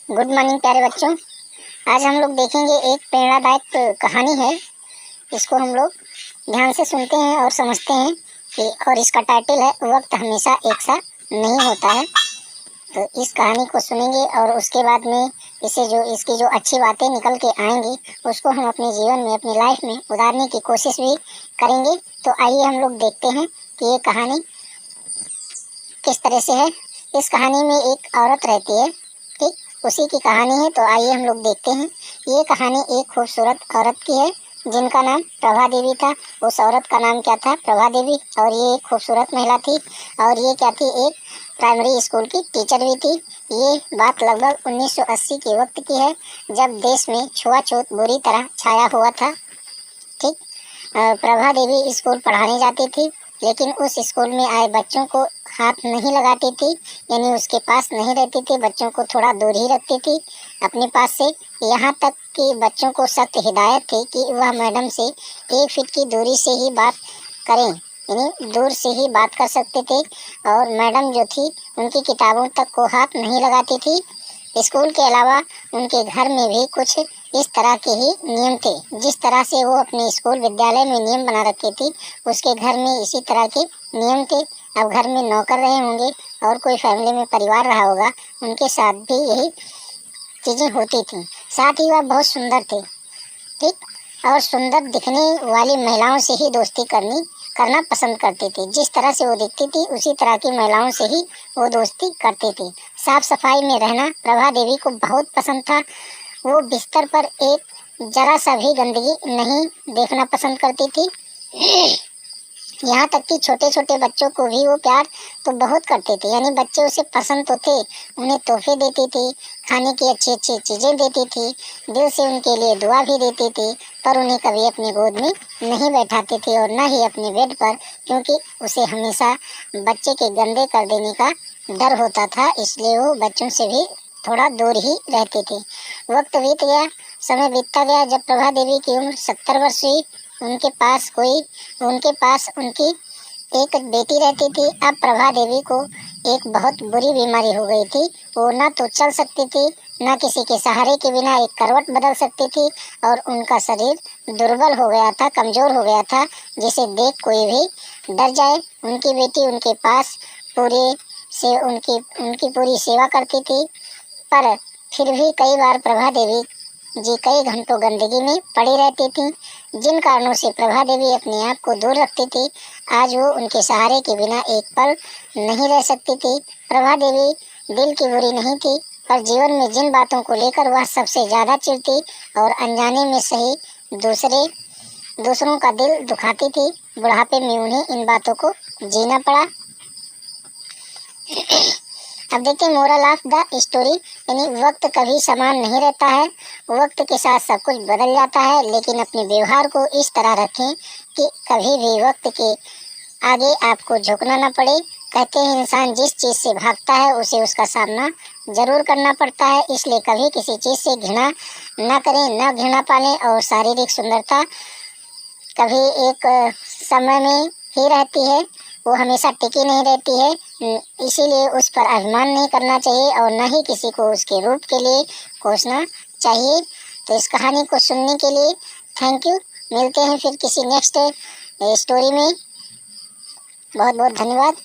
Good morning प्यारे बच्चों। आज हम लोग देखेंगे एक प्रेरणादायक कहानी है। इसको हम लोग ध्यान से सुनते हैं और समझते हैं और इसका टाइटल है वक्त हमेशा एक सा नहीं होता है। तो इस कहानी को सुनेंगे और उसके बाद में इसकी जो अच्छी बातें निकल के आएंगी उसको हम अपने जीवन में, अपनी लाइफ में उतारने की कोशिश भी करेंगे। तो आइए हम लोग देखते हैं कि ये कहानी किस तरह से है। इस कहानी में एक औरत रहती है, ठीक, उसी की कहानी है। तो आइए हम लोग देखते हैं। ये कहानी एक खूबसूरत औरत की है जिनका नाम प्रभा देवी था। उस औरत का नाम क्या था? प्रभा देवी। और ये एक खूबसूरत महिला थी और ये क्या थी? एक प्राइमरी स्कूल की टीचर भी थी। ये बात लगभग 1980 के वक्त की है, जब देश में छुआछूत बुरी तरह छाया हुआ था। ठीक, प्रभा देवी स्कूल पढ़ाने जाती थी, लेकिन उस स्कूल में आए बच्चों को हाथ नहीं लगाती थी, यानी उसके पास नहीं रहती थी। बच्चों को थोड़ा दूर ही रखती थी अपने पास से। यहाँ तक कि बच्चों को सख्त हिदायत थी कि वह मैडम से 1 फीट की दूरी से ही बात करें, यानी दूर से ही बात कर सकते थे। और मैडम जो थी उनकी किताबों तक को हाथ नहीं लगाती थी। स्कूल के अलावा उनके घर में भी कुछ इस तरह के ही नियम थे। जिस तरह से वो अपने स्कूल विद्यालय में नियम बना रखी थी, उसके घर में इसी तरह के नियम थे। अब घर में नौकर रहे होंगे और कोई फैमिली में परिवार रहा होगा, उनके साथ भी यही चीज़ें होती थी। साथ ही वह बहुत सुंदर थे, ठीक, और सुंदर दिखने वाली महिलाओं से ही दोस्ती करना पसंद करती थी। जिस तरह से वो दिखती थी उसी तरह की महिलाओं से ही वो दोस्ती करती थी। साफ सफाई में रहना प्रभा देवी को बहुत पसंद था। वो बिस्तर पर एक जरा सा भी गंदगी नहीं देखना पसंद करती थी। यहाँ तक कि छोटे छोटे बच्चों को भी वो प्यार तो बहुत करते थे, यानी बच्चे उसे पसंद तो थे। उन्हें तोहफे देती थी, खाने की अच्छी अच्छी चीज़ें देती थी, दिल से उनके लिए दुआ भी देती थी। पर उन्हें कभी अपनी गोद में नहीं बैठाती थी और न ही अपने बेड पर, क्योंकि उसे हमेशा बच्चे के गंदे कर देने का डर होता था। इसलिए वो बच्चों से भी थोड़ा दूर ही रहते थे। वक्त बीत गया, समय बीतता गया। जब प्रभा देवी की उम्र 70 वर्ष हुई, उनके पास उनकी एक बेटी रहती थी। अब प्रभा देवी को एक बहुत बुरी बीमारी हो गई थी। वो ना तो चल सकती थी, ना किसी के सहारे के बिना एक करवट बदल सकती थी, और उनका शरीर दुर्बल हो गया था, कमजोर हो गया था, जिसे देख कोई भी डर जाए। उनकी बेटी उनके पास उनकी पूरी सेवा करती थी, पर फिर भी कई बार प्रभा देवी जी कई घंटों गंदगी में पड़ी रहती थी, जिन कारणों से प्रभा देवी अपने आप को दूर रखती थी। आज वो उनके सहारे के बिना एक पल नहीं रह सकती थी। प्रभा देवी दिल की बुरी नहीं थी, पर जीवन में जिन बातों को लेकर वह सबसे ज़्यादा चिढ़ती और अनजाने में सही दूसरों का दिल दुखाती थी, बुढ़ापे में उन्हें इन बातों को जीना पड़ा। अब देखते हैं मोरल ऑफ द स्टोरी, यानी वक्त कभी समान नहीं रहता है। वक्त के साथ सब कुछ बदल जाता है, लेकिन अपने व्यवहार को इस तरह रखें कि कभी भी वक्त के आगे आपको झुकना न पड़े। कहते हैं इंसान जिस चीज़ से भागता है उसे उसका सामना जरूर करना पड़ता है। इसलिए कभी किसी चीज़ से घृणा न करें, न घृणा पालें। और शारीरिक सुंदरता कभी एक समय में ही रहती है, वो हमेशा टिकी नहीं रहती है। इसीलिए उस पर अभिमान नहीं करना चाहिए और न ही किसी को उसके रूप के लिए कोसना चाहिए। तो इस कहानी को सुनने के लिए थैंक यू। मिलते हैं फिर किसी नेक्स्ट स्टोरी में। बहुत बहुत धन्यवाद।